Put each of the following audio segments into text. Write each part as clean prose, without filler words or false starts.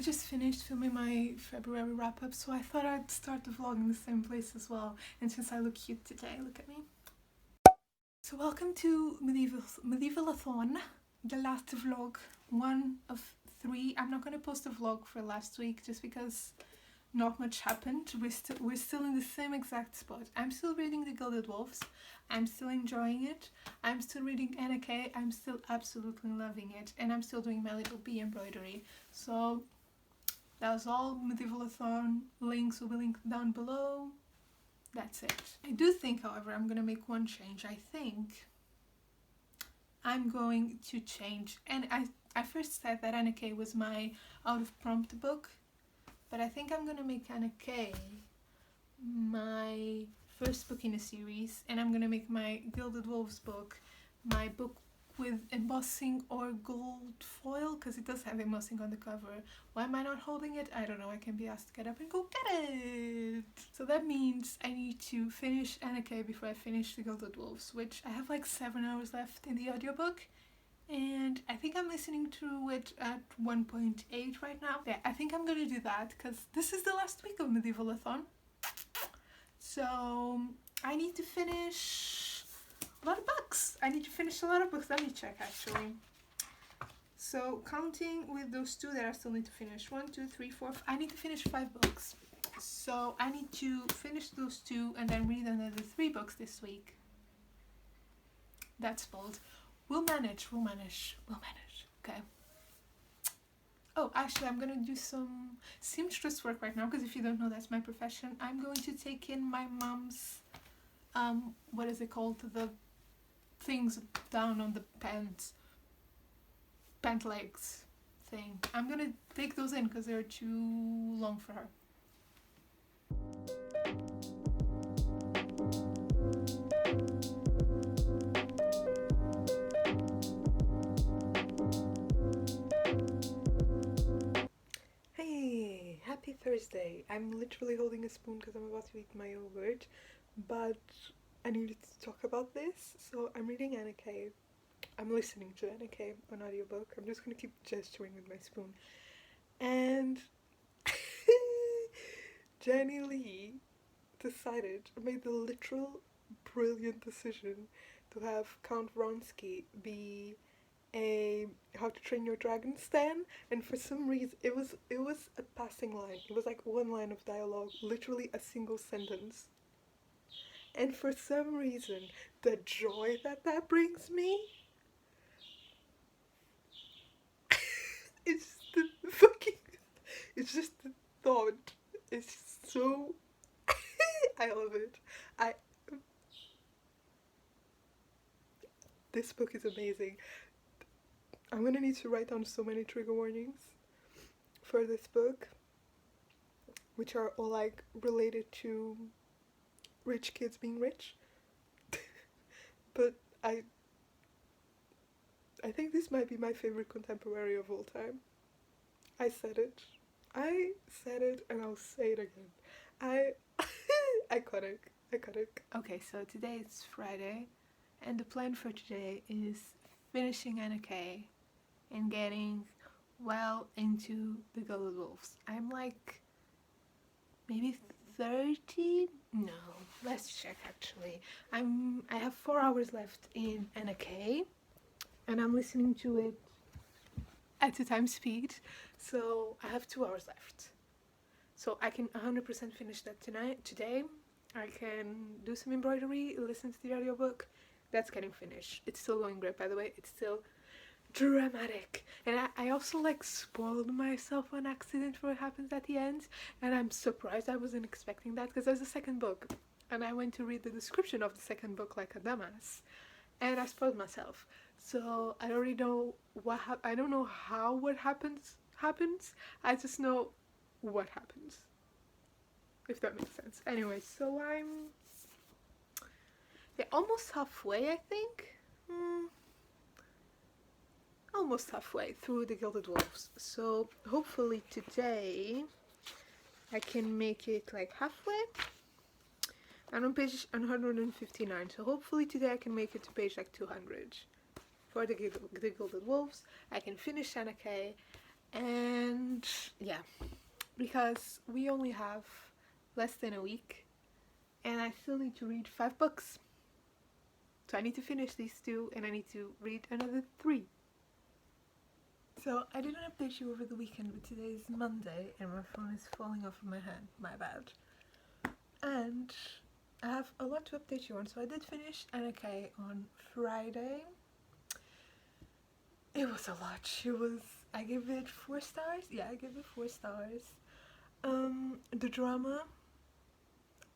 just finished filming my February wrap-up, so I thought I'd start the vlog in the same place as well. And since I look cute today, look at me. So welcome to medieval-a-thon, the last vlog, 1 of 3. I'm not going to post a vlog for last week just because not much happened. We're still in the same exact spot. I'm still reading The Gilded Wolves. I'm still enjoying it. I'm still reading Anna K. I'm still absolutely loving it. And I'm still doing my little bee embroidery. So that was all medieval-a-thon. Links will be linked down below. That's it. I do think, however, I'm going to make one change. I think I'm going to change. And I first said that Anna K was my out of prompt book. But I think I'm going to make Anna K my first book in a series. And I'm going to make my Gilded Wolves book my book with embossing or gold foil, because it does have embossing on the cover. Why am I not holding it? I don't know. I can be asked to get up and go get it. So that means I need to finish Anna K before I finish The Gilded Wolves, which I have like 7 hours left in the audiobook. And I think I'm listening to it at 1.8 right now. Yeah, I think I'm gonna do that because this is the last week of medieval-a-thon. So I need to finish a lot of books. Let me check actually. So counting with those 2 that I still need to finish. 1, 2, 3, 4. I need to finish 5 books. So I need to finish those 2 and then read another 3 books this week. That's bold. We'll manage. Okay. Oh, actually, I'm gonna do some seamstress work right now because if you don't know, that's my profession. I'm going to take in my mom's, what is it called? The things down on the pant legs thing. I'm gonna take those in because they're too long for her. Hey, happy Thursday. I'm literally holding a spoon because I'm about to eat my yogurt, but I needed to talk about this. So I'm reading Anna K. I'm listening to Anna K on audiobook. I'm just gonna keep gesturing with my spoon. And Jenny Lee made the literal brilliant decision to have Count Vronsky be a How to Train Your Dragon stan, and for some reason it was a passing line. It was like 1 line of dialogue, literally a single sentence. And for some reason, the joy that brings me, it's just the thought. It's so, I love it. This book is amazing. I'm gonna need to write down so many trigger warnings for this book, which are all like related to rich kids being rich. But I think this might be my favorite contemporary of all time. I said it and I'll say it again. Iconic. Okay, so today it's Friday and the plan for today is finishing Anna K and getting well into The Gilded Wolves. I'm like maybe 30? No, let's check actually. I have 4 hours left in Anna K and I'm listening to it at 2 times speed, so I have 2 hours left. So I can 100% finish that today. I can do some embroidery, listen to the audiobook. That's getting finished. It's still going great, by the way. It's still dramatic. And I also like spoiled myself on accident for what happens at the end. And I'm surprised. I wasn't expecting that because there's a second book. And I went to read the description of the second book like a dumbass. And I spoiled myself. So I already know what I don't know how what happens. I just know what happens. If that makes sense. Anyway, so I'm almost halfway, I think. Almost halfway through The Gilded Wolves. So hopefully today I can make it like halfway. I'm on page 159, so hopefully today I can make it to page like 200 for the Gilded Wolves. I can finish Anna K And yeah, because we only have less than a week and I still need to read 5 books. So I need to finish these 2 and I need to read another 3. So I didn't update you over the weekend, but today is Monday and my phone is falling off of my hand. My bad. And I have a lot to update you on. So I did finish NRK on Friday. It was a lot. I gave it 4 stars. Yeah, I gave it 4 stars. The drama,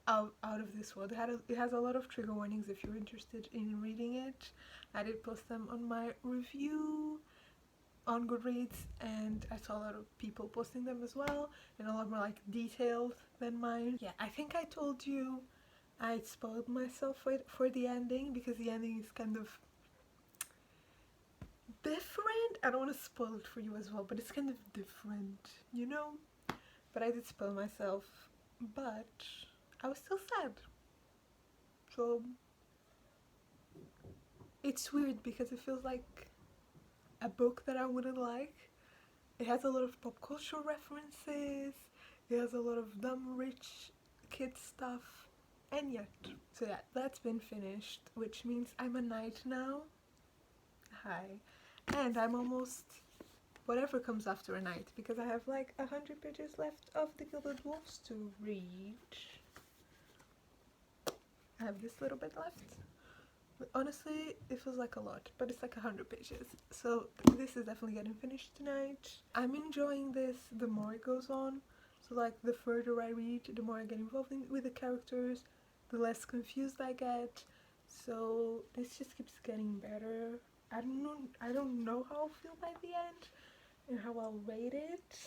out of this world. It has a lot of trigger warnings if you're interested in reading it. I did post them on my review on Goodreads, and I saw a lot of people posting them as well, and a lot more like detailed than mine. Yeah, I think I told you I spoiled myself for the ending, because the ending is kind of different. I don't want to spoil it for you as well, but it's kind of different, you know? But I did spoil myself, but I was still sad. So it's weird because it feels like a book that I wouldn't like. It has a lot of pop culture references. It has a lot of dumb rich kid stuff. And yet, so yeah, that's been finished, which means I'm a knight now. Hi. And I'm almost whatever comes after a knight, because I have like 100 pages left of the Gilded Wolves to read. I have this little bit left. But honestly, it feels like a lot, but it's like 100 pages. So this is definitely getting finished tonight. I'm enjoying this the more it goes on. So like the further I read, the more I get involved with the characters, the less confused I get. So this just keeps getting better. I don't know how I'll feel by the end and how I'll rate it.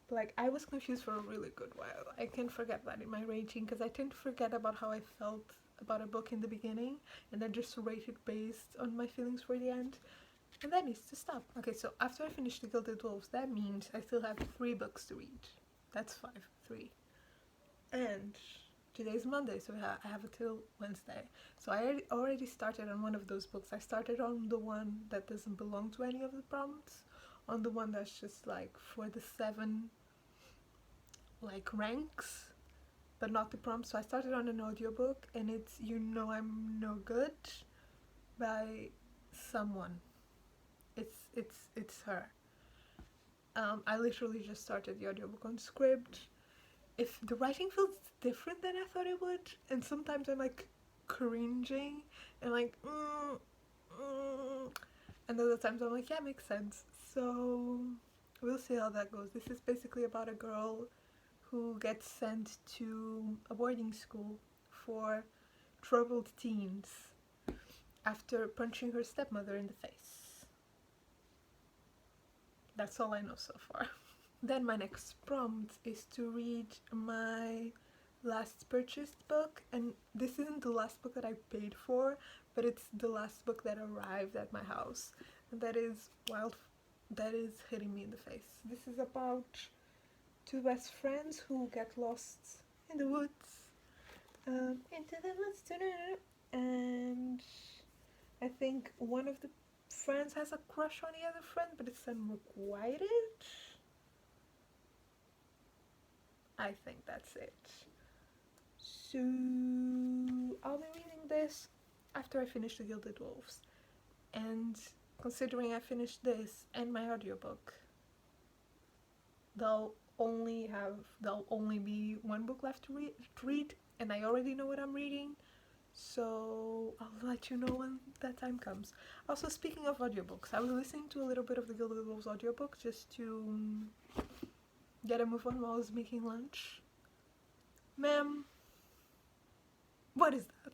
But like, I was confused for a really good while. I can't forget that in my rating, because I tend to forget about how I felt about a book in the beginning and then just rate it based on my feelings for the end, and that needs to stop. Okay, so after I finish the Gilded Wolves, that means I still have 3 books to read. That's 5, 3. And today's Monday, so I have until Wednesday. So I already started on one of those books. I started on the one that doesn't belong to any of the prompts, on the one that's just like for the 7 like ranks, but not the prompt. So I started on an audiobook, and it's You Know I'm No Good by someone. It's her. I literally just started the audiobook on Scribd. If the writing feels different than I thought it would, and sometimes I'm like cringing and like and other times I'm like, yeah, makes sense. So we'll see how that goes. This is basically about a girl who gets sent to a boarding school for troubled teens after punching her stepmother in the face. That's all I know so far. Then my next prompt is to read my last purchased book, and this isn't the last book that I paid for, but it's the last book that arrived at my house, and that is hitting me in the face. This is about 2 best friends who get lost in the woods, into the woods, and I think one of the friends has a crush on the other friend, but it's unrequited. I think that's it. So I'll be reading this after I finish the Gilded Wolves, and considering I finished this and my audiobook, there'll only be 1 book left to read, and I already know what I'm reading, so I'll let you know when that time comes. Also, speaking of audiobooks, I was listening to a little bit of the Gilded Wolves audiobook just to get a move on while I was making lunch. Ma'am, what is that?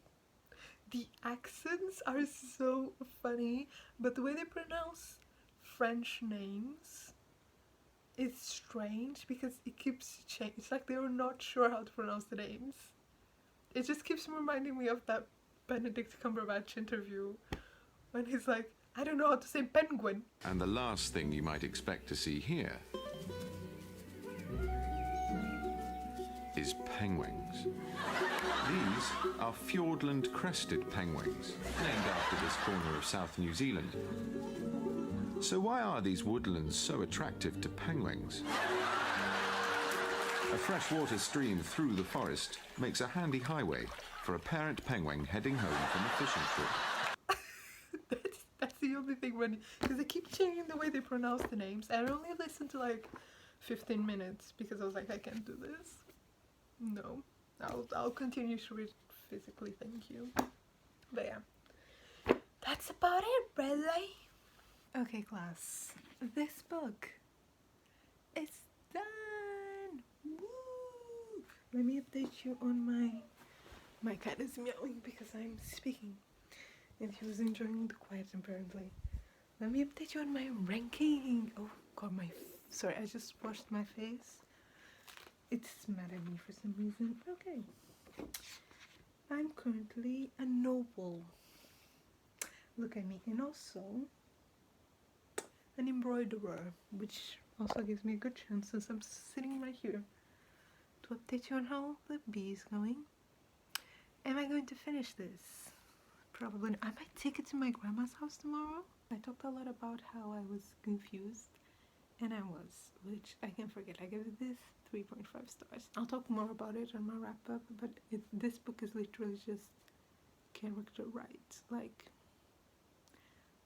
The accents are so funny, but the way they pronounce French names is strange because it keeps changing. It's like they were not sure how to pronounce the names. It just keeps reminding me of that Benedict Cumberbatch interview when he's like, I don't know how to say penguin. And the last thing you might expect to see here is penguins. These are Fiordland crested penguins, named after this corner of South New Zealand. So why are these woodlands so attractive to penguins? A freshwater stream through the forest makes a handy highway for a parent penguin heading home from a fishing trip. That's the only thing because they keep changing the way they pronounce the names. I only listened to like 15 minutes because I was like, I can't do this. No, I'll continue to read physically, thank you. But yeah, that's about it, really. Okay, class, this book is done. Woo! Let me update you on my cat is meowing because I'm speaking. And he was enjoying the quiet, apparently. Let me update you on my ranking. Oh god, sorry, I just washed my face. It's mad at me for some reason. Okay. I'm currently a noble. Look at me. And also an embroiderer, which also gives me a good chance since I'm sitting right here to update you on how the bee is going. Am I going to finish this? Probably not. I might take it to my grandma's house tomorrow. I talked a lot about how I was confused, and I was, which I can't forget. I gave this 3.5 stars. I'll talk more about it on my wrap up, but this book is literally just character rights. Like,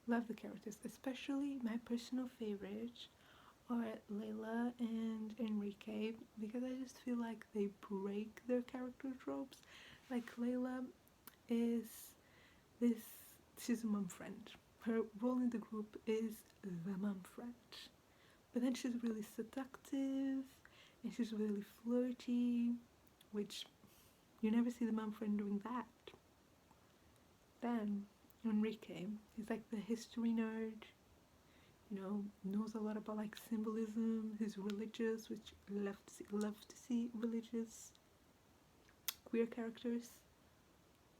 love the characters, especially my personal favorites are Layla and Enrique, because I just feel like they break their character tropes. Like, Layla is she's a mom friend. Her role in the group is the mom friend. But then she's really seductive and she's really flirty, which you never see the mom friend doing that. Then Enrique is like the history nerd, you know, knows a lot about like symbolism. He's religious, which love to see religious queer characters.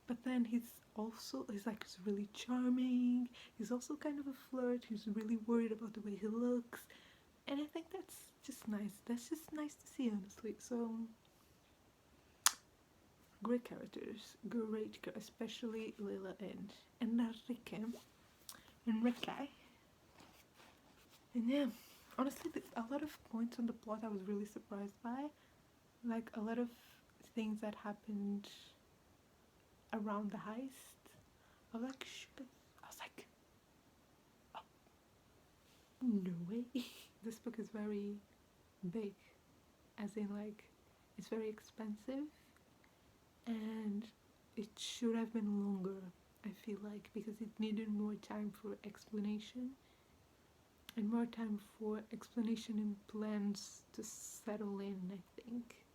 But then he's really charming. He's also kind of a flirt. He's really worried about the way he looks, and I think that's just nice. That's just nice to see, honestly. So great characters, especially Lila and Enrique. And yeah, honestly, a lot of points on the plot I was really surprised by, like a lot of things that happened around the heist. I was like, shit. I was like, oh, no way. This book is very big, as in like, it's very expensive, and it should have been longer, I feel like, because it needed more time for explanation, and more time for explanation and plans to settle in, I think.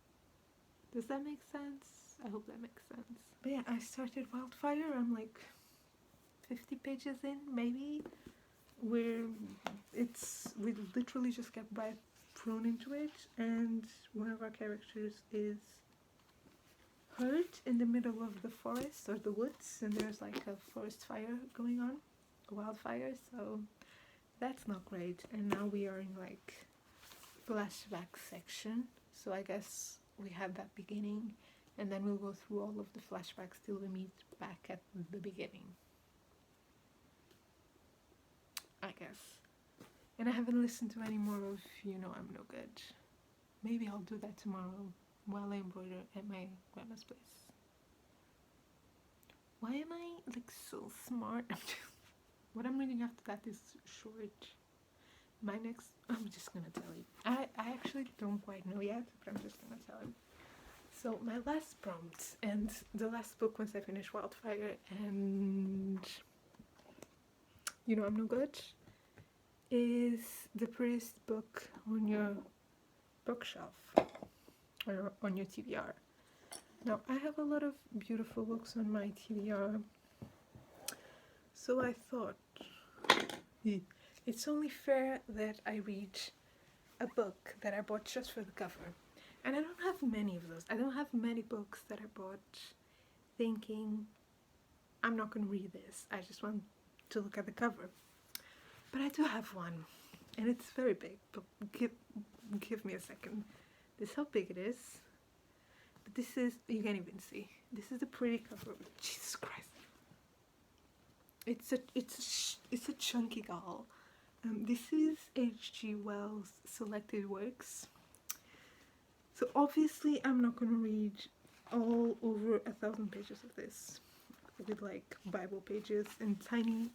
Does that make sense? I hope that makes sense. But yeah, I started Wildfire. I'm like 50 pages in, maybe. We literally just get right thrown into it, and one of our characters is hurt in the middle of the forest or the woods, and there's like a forest fire going on, a wildfire, so that's not great. And now we are in like flashback section, so I guess we have that beginning, and then we'll go through all of the flashbacks till we meet back at the beginning, I guess. And I haven't listened to any more of You Know I'm No Good. Maybe I'll do that tomorrow while I embroider at my grandma's place. Why am I like so smart? What I'm reading after that is short. I'm just gonna tell you. I actually don't quite know yet, but I'm just gonna tell you. So my last prompt, and the last book once I finish Wildfire and You Know I'm No Good, is the prettiest book on your bookshelf or on your TBR. Now I have a lot of beautiful books on my TBR, so I thought it's only fair that I read a book that I bought just for the cover. And I don't have many of those. I don't have many books that I bought thinking, I'm not going to read this, I just want to look at the cover. But I do have one, and it's very big, but give me a second. This is how big it is. But this is, you can't even see. This is a pretty cover. Jesus Christ. It's a chunky gal. This is H.G. Wells' selected works. So obviously I'm not going to read all over 1,000 pages of this with like Bible pages and tiny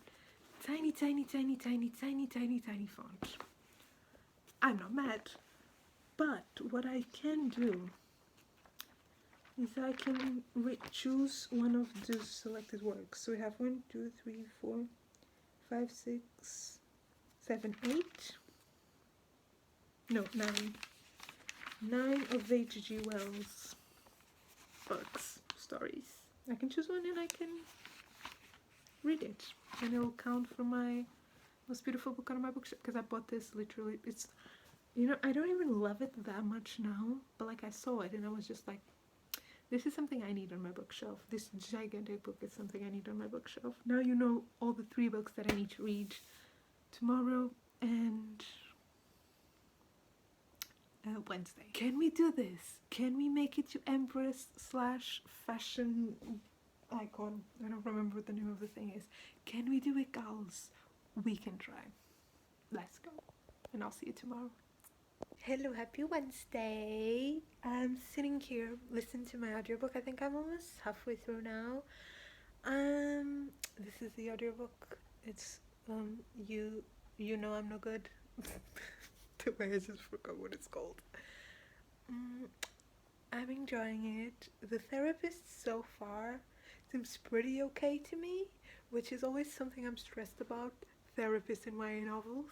font. I'm not mad. But what I can do is I can choose one of those selected works. So we have 1, 2, 3, 4, 5, 6, 7, 8. No, 9. 9 of H.G. Wells books, stories. I can choose one and I can read it. And it'll count for my most beautiful book on my bookshelf. Because I bought this literally, it's, you know, I don't even love it that much now. But like I saw it and I was just like, this is something I need on my bookshelf. This gigantic book is something I need on my bookshelf. Now you know all the 3 books that I need to read tomorrow and Wednesday. Can we do this? Can we make it to Empress/fashion icon? I don't remember what the name of the thing is. Can we do it, gals? We can try. Let's go. And I'll see you tomorrow. Hello, happy Wednesday. I'm sitting here listening to my audiobook. I think I'm almost halfway through now. This is the audiobook. It's You Know I'm No Good. The way I just forgot what it's called. I'm enjoying it. The therapist so far seems pretty okay to me, which is always something I'm stressed about. Therapists in YA novels.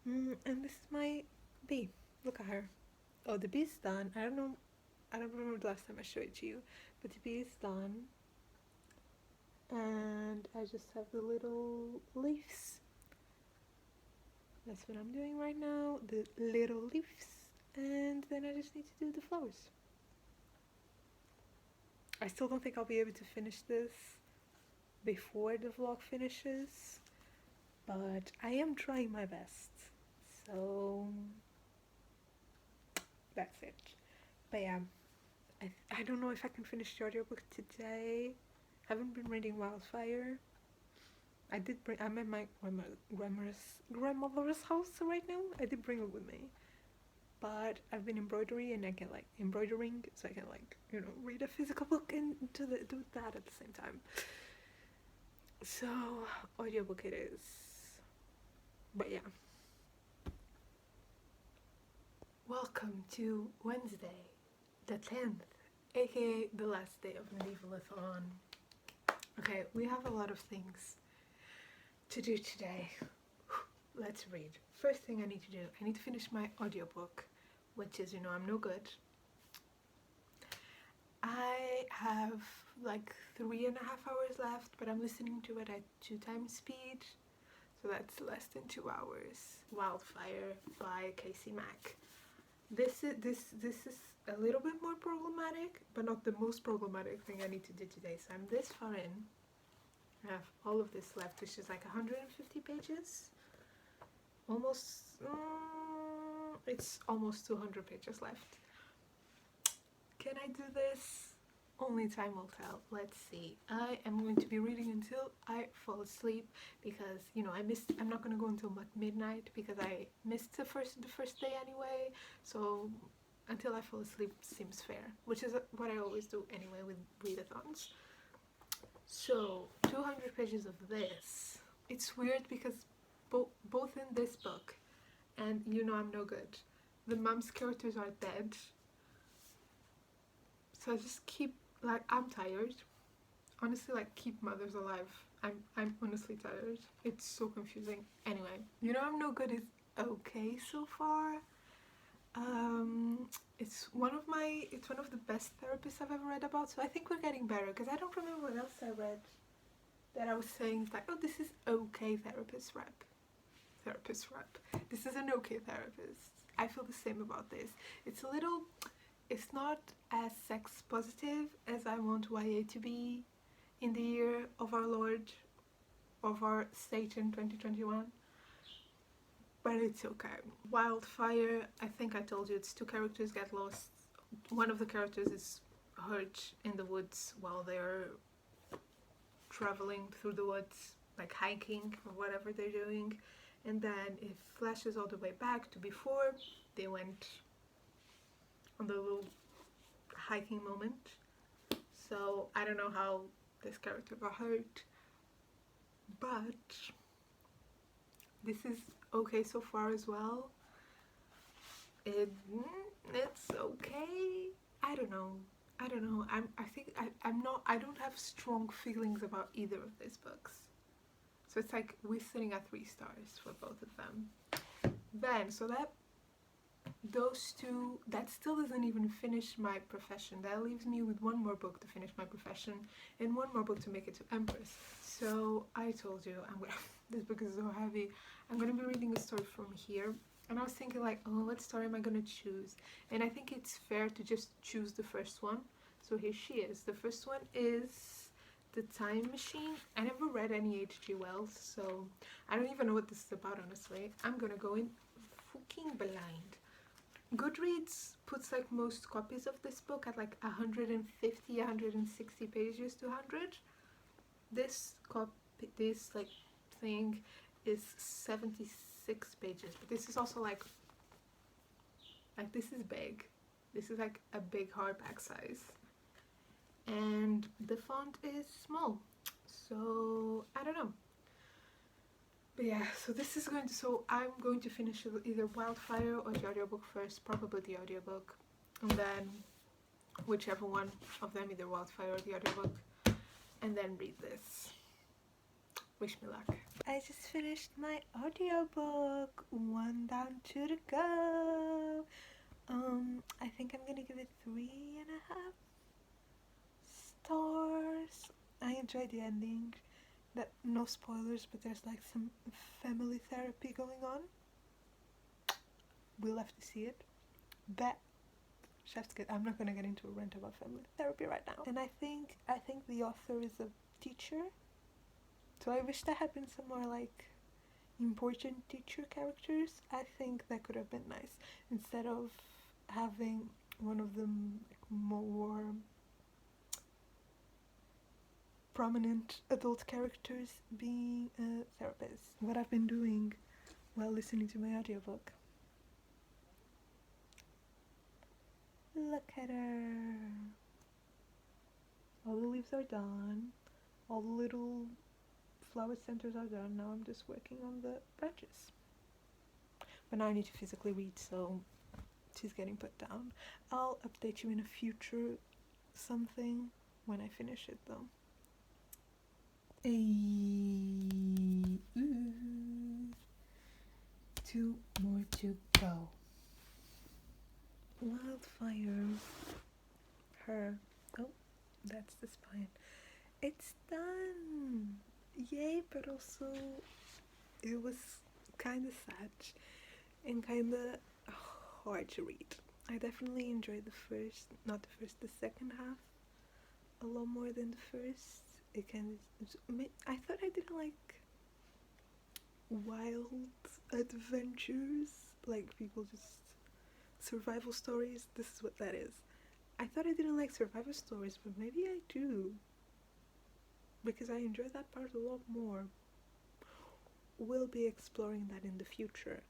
And this is my bee. Look at her. Oh, the bee's done. I don't remember the last time I showed it to you, but the bee is done. And I just have the little leaves. That's what I'm doing right now, the little leaves. And then I just need to do the flowers. I still don't think I'll be able to finish this before the vlog finishes, but I am trying my best. So that's it. But yeah, I don't know if I can finish the audiobook today. I haven't been reading Wildfire. I'm at my grandmother's house right now. I did bring it with me. But I've been embroidering and I can like embroidering, so I can like, you know, read a physical book and do that at the same time. So audiobook it is. But yeah. Welcome to Wednesday, the 10th, aka the last day of medieval-a-thon. Okay, we have a lot of things to do today. Let's read. First thing I need to do, I need to finish my audiobook, which is You Know I'm No Good. I have like 3.5 hours left, but I'm listening to it at 2 times speed, so that's less than 2 hours. Wildfire by Casey Mack. This is a little bit more problematic, but not the most problematic thing I need to do today. So I'm this far in. I have all of this left, which is like 150 pages. It's almost 200 pages left. Can I do this? Only time will tell. Let's see. I am going to be reading until I fall asleep because, you know, I'm not going to go until midnight because I missed the first day anyway. So until I fall asleep seems fair, which is what I always do anyway with readathons. So 200 pages of this. It's weird because both in this book and You Know I'm No Good, the mom's characters are dead. So I just keep, like, I'm tired. Honestly, like, keep mothers alive. I'm honestly tired. It's so confusing. Anyway, You Know I'm No Good is okay so far. It's one of the best therapists I've ever read about, so I think we're getting better, because I don't remember what else I read that I was saying, like, oh, this is okay therapist rep. This is an okay therapist. I feel the same about this. It's not as sex positive as I want YA to be in the year of our Lord, of our Satan 2021. But it's okay. Wildfire, I think I told you, it's 2 characters get lost. One of the characters is hurt in the woods while they're traveling through the woods. like hiking or whatever they're doing, and then it flashes all the way back to before they went on the little hiking moment. So I don't know how this character got hurt, but this is okay so far as well. It's okay. I don't know. I don't have strong feelings about either of these books. So it's like we're sitting at 3 stars for both of them. Then, so those two, that still doesn't even finish my profession. That leaves me with one more book to finish my profession and one more book to make it to Empress. So I told you, this book is so heavy. I'm gonna be reading a story from here. And I was thinking like, oh, what story am I gonna choose? And I think it's fair to just choose the first one. So here she is. The first one is The Time Machine. I never read any H.G. Wells, so I don't even know what this is about, honestly. I'm gonna go in fucking blind. Goodreads puts like most copies of this book at like 150, 160 pages to 100. This like thing is 76 pages, but this is also like this is big. This is like a big hardback size, and the font is small, so I don't know. But yeah, so this is going to, so I'm going to finish either Wildfire or the audiobook first, probably the audiobook, and then whichever one of them, either Wildfire or the audiobook, and then read this. Wish me luck. I just finished my audiobook. 1 down, 2 to go. I think I'm gonna give it 3.5 stars. I enjoyed the ending. That no spoilers, but there's like some family therapy going on. We'll have to see it. But I'm not gonna get into a rant about family therapy right now. And I think the author is a teacher. So I wish there had been some more like important teacher characters. I think that could have been nice instead of having one of them like more prominent adult characters being a therapist. What I've been doing while listening to my audiobook. Look at her. All the leaves are done. All the little flower centers are done. Now I'm just working on the branches. But now I need to physically read, so she's getting put down. I'll update you in a future something when I finish it though. Ooh. 2 more to go. Wildfire. Her. Oh, that's the spine. It's done! Yay, but also it was kind of sad and kind of hard to read. I definitely enjoyed the second half a lot more than the first. It kind of, I thought I didn't like wild adventures, like people just survival stories. This is what that is. I thought I didn't like survival stories, but maybe I do, because I enjoy that part a lot more. We'll be exploring that in the future.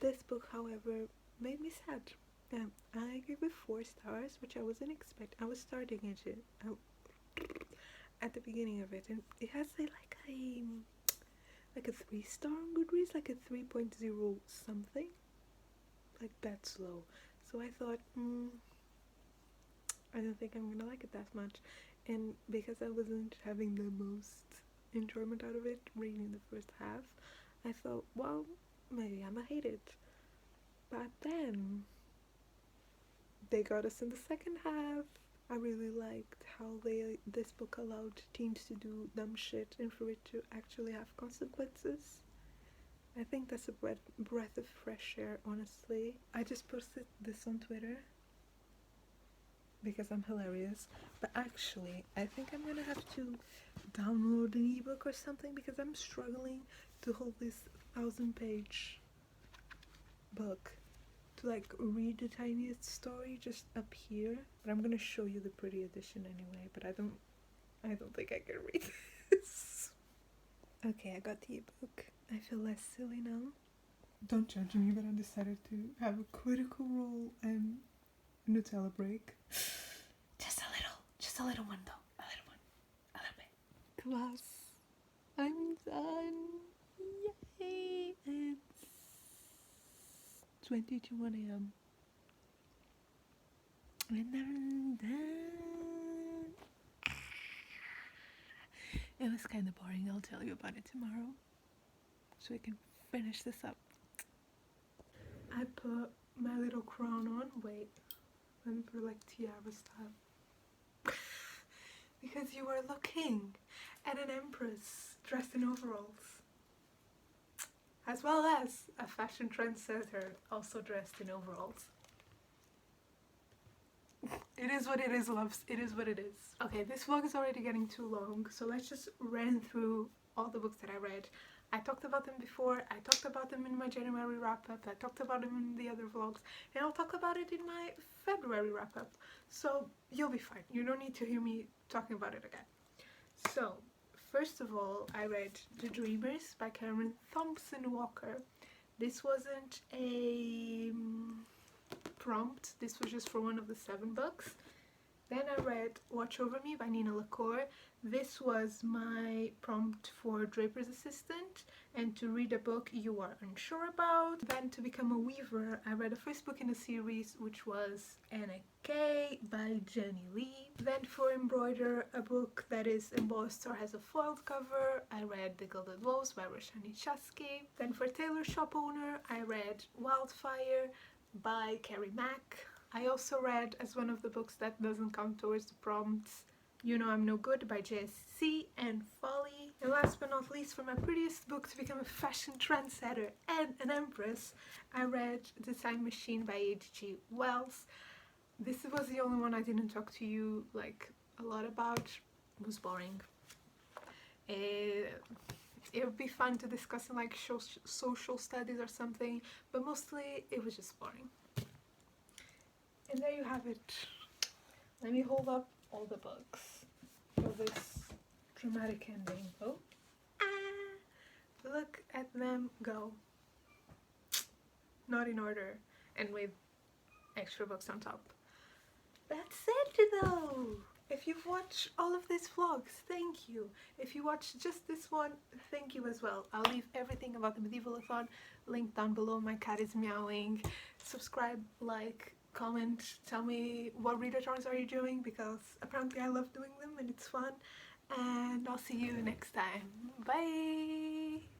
This book, however, made me sad. I gave it 4 stars, which I wasn't expecting. I was starting it at the beginning of it, and it has like a 3-star on Goodreads, like a 3.0 something, like that's low. So I thought, I don't think I'm gonna like it that much. And because I wasn't having the most enjoyment out of it reading the first half, I thought, well, maybe I'ma hate it. But then they got us in the second half. I really liked how this book allowed teens to do dumb shit and for it to actually have consequences. I think that's a breath of fresh air, honestly. I just posted this on Twitter because I'm hilarious, but actually I think I'm gonna have to download an ebook or something, because I'm struggling to hold this 1000-page book to like read the tiniest story just up here. But I'm gonna show you the pretty edition anyway, but I don't think I can read this. Okay, I got the ebook. I feel less silly now. Don't judge me, but I decided to have a critical role and Nutella break. Just a little one though. A little bit. Class, I'm done. Yay! It's 20 to 1 a.m. And I'm done. It was kind of boring. I'll tell you about it tomorrow, so we can finish this up. I put my little crown on. Wait, let me put like tiara style. Because you were looking at an empress dressed in overalls, as well as a fashion trendsetter also dressed in overalls. It is what it is, loves. It is what it is. Okay, this vlog is already getting too long, so let's just run through all the books that I read. I talked about them before, I talked about them in my January wrap-up, I talked about them in the other vlogs, and I'll talk about it in my February wrap-up. So you'll be fine. You don't need to hear me talking about it again. So, first of all, I read The Dreamers by Cameron Thompson Walker. This wasn't a prompt, this was just for one of the 7 books. Then I read Watch Over Me by Nina LaCour. This was my prompt for Draper's Assistant, and to read a book you are unsure about. Then to become a weaver, I read the first book in the series, which was Anna Kay by Jenny Lee. Then for embroider, a book that is embossed or has a foiled cover, I read The Gilded Wolves by Roshani Chasky. Then for tailor shop owner, I read Wildfire by Carrie Mack. I also read, as one of the books that doesn't count towards the prompts, You Know I'm No Good by JSC and Folly. And last but not least, for my prettiest book to become a fashion trendsetter and an empress, I read The Time Machine by H.G. Wells. This was the only one I didn't talk to you like a lot about. It was boring. It would be fun to discuss in like social studies or something, but mostly it was just boring. And there you have it. Let me hold up all the books for this dramatic ending. Oh, look at them go. Not in order, and with extra books on top. That's it though. If you've watched all of these vlogs, thank you. If you watched just this one, thank you as well. I'll leave everything about the medieval-a-thon linked down below. My cat is meowing. Subscribe, like, comment, tell me what readathons are you doing, because apparently I love doing them and it's fun. And I'll see you next time. Bye!